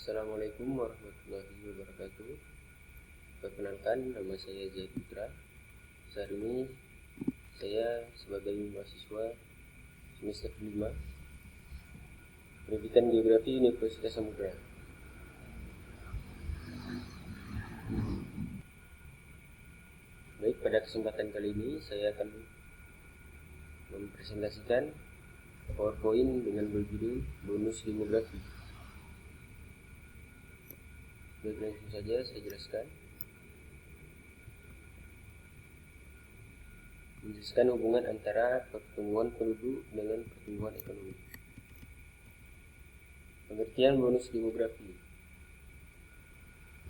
Assalamualaikum warahmatullahi wabarakatuh. Perkenalkan, nama saya Zaid Putra. Saat ini saya sebagai mahasiswa semester 5 Pendidikan Geografi Universitas Samudra. Baik, pada kesempatan kali ini saya akan mempresentasikan PowerPoint dengan berjudul bonus demografi. Baik, langsung saja saya jelaskan. Menjelaskan hubungan antara pertumbuhan penduduk dengan pertumbuhan ekonomi. Pengertian bonus demografi: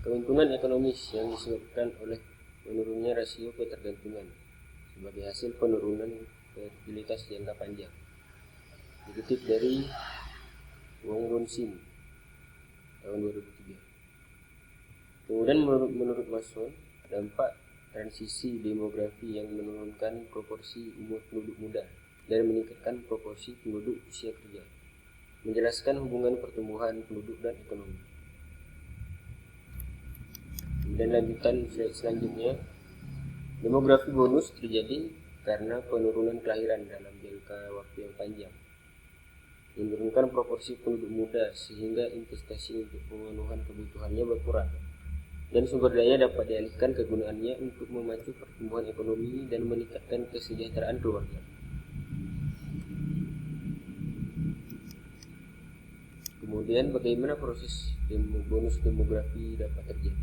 keuntungan ekonomis yang disebabkan oleh menurunnya rasio ketergantungan sebagai hasil penurunan fertilitas jangka panjang. Dikutip dari Wong Ronsin tahun 2003. Kemudian menurut Mason, dampak transisi demografi yang menurunkan proporsi umur penduduk muda dan meningkatkan proporsi penduduk usia kerja. Menjelaskan hubungan pertumbuhan penduduk dan ekonomi. Dan lanjutan selanjutnya, demografi bonus terjadi karena penurunan kelahiran dalam jangka waktu yang panjang, menurunkan proporsi penduduk muda sehingga investasi untuk pemenuhan kebutuhannya berkurang, dan sumber daya dapat dialihkan kegunaannya untuk memacu pertumbuhan ekonomi dan meningkatkan kesejahteraan keluarga. Kemudian bagaimana proses bonus demografi dapat terjadi?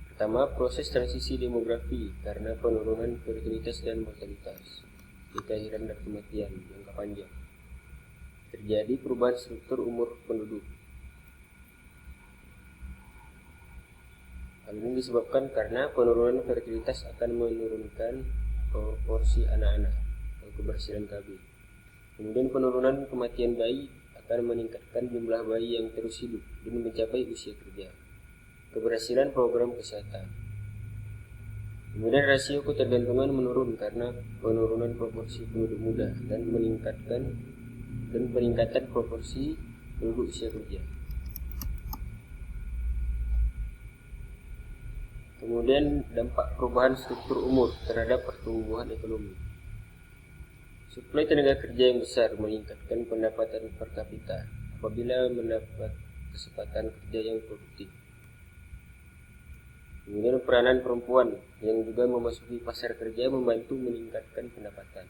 Pertama, proses transisi demografi karena penurunan fertilitas dan mortalitas, kelahiran dan kematian jangka panjang. Terjadi perubahan struktur umur penduduk. Hal ini disebabkan karena penurunan fertilitas akan menurunkan proporsi anak-anak atau keberhasilan KB. Kemudian penurunan kematian bayi akan meningkatkan jumlah bayi yang terus hidup dan mencapai usia kerja. Keberhasilan program kesehatan. Kemudian rasio ketergantungan menurun karena penurunan proporsi penduduk muda dan peningkatan proporsi penduduk usia kerja. Kemudian dampak perubahan struktur umur terhadap pertumbuhan ekonomi. Suplai tenaga kerja yang besar meningkatkan pendapatan per kapita apabila mendapat kesempatan kerja yang produktif. Kemudian peranan perempuan yang juga memasuki pasar kerja membantu meningkatkan pendapatan.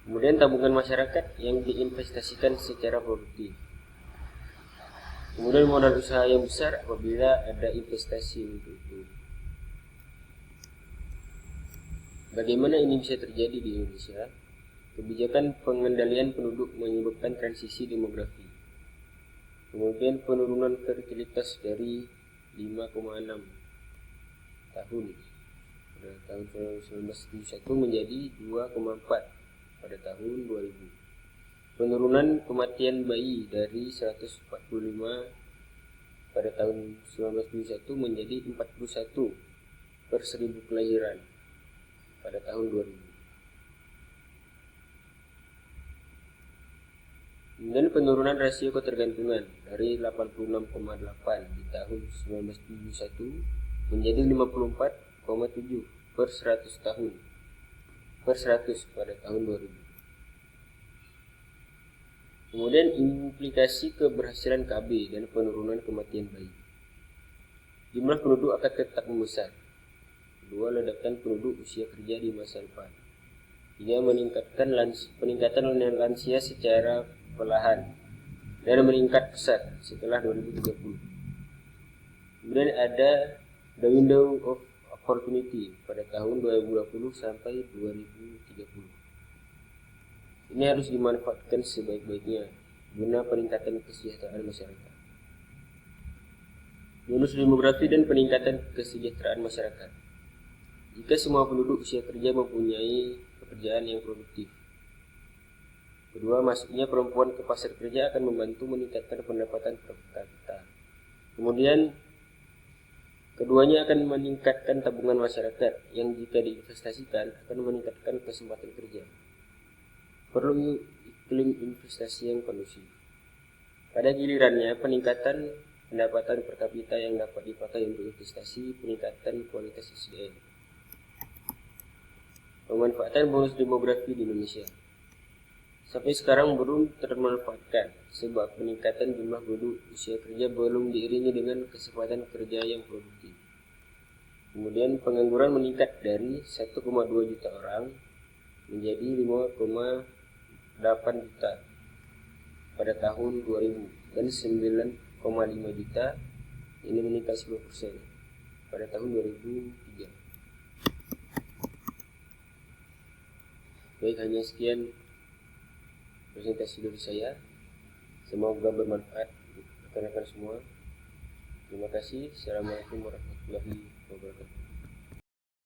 Kemudian tabungan masyarakat yang diinvestasikan secara produktif. Kemudian modal usaha yang besar apabila ada investasi untuk itu. Bagaimana ini bisa terjadi di Indonesia? Kebijakan pengendalian penduduk menyebabkan transisi demografi. Kemudian penurunan fertilitas dari 5,6 tahun pada tahun 1971 menjadi 2,4 pada tahun 2000. Penurunan kematian bayi dari 145 pada tahun 1971 menjadi 41 per 1000 kelahiran pada tahun 2000. Kemudian penurunan rasio ketergantungan dari 86,8 di tahun 1971 menjadi 54,7 per 100 tahun per 100 pada tahun 2000. Kemudian implikasi keberhasilan KB dan penurunan kematian bayi. Jumlah penduduk akan tetap membesar. Kedua, ledakan penduduk usia kerja di masa depan. Tiga, peningkatan lansia secara perlahan dan meningkat pesat setelah 2030. Kemudian ada the window of opportunity pada tahun 2020 sampai 2030. Ini harus dimanfaatkan sebaik-baiknya guna peningkatan kesejahteraan masyarakat. Bonus demografi dan peningkatan kesejahteraan masyarakat. Jika semua penduduk usia kerja mempunyai pekerjaan yang produktif. Kedua, masuknya perempuan ke pasar kerja akan membantu meningkatkan pendapatan per kapita. Kemudian, keduanya akan meningkatkan tabungan masyarakat yang jika diinvestasikan akan meningkatkan kesempatan kerja. Perlu iklim investasi yang kondusif. Pada gilirannya, peningkatan pendapatan per kapita yang dapat dipakai untuk investasi peningkatan kualitas SDM. Pemanfaatan bonus demografi di Indonesia sampai sekarang belum termanfaatkan sebab peningkatan jumlah penduduk usia kerja belum diiringi dengan kesempatan kerja yang produktif. Kemudian pengangguran meningkat dari 1,2 juta orang menjadi 5,8 juta pada tahun 2000 dan 9,5 juta ini meningkat 10% pada tahun 2003. Baik, hanya sekian presentasi dari saya. Semoga bermanfaat untuk rekan-rekan semua. Terima kasih. Assalamualaikum warahmatullahi wabarakatuh.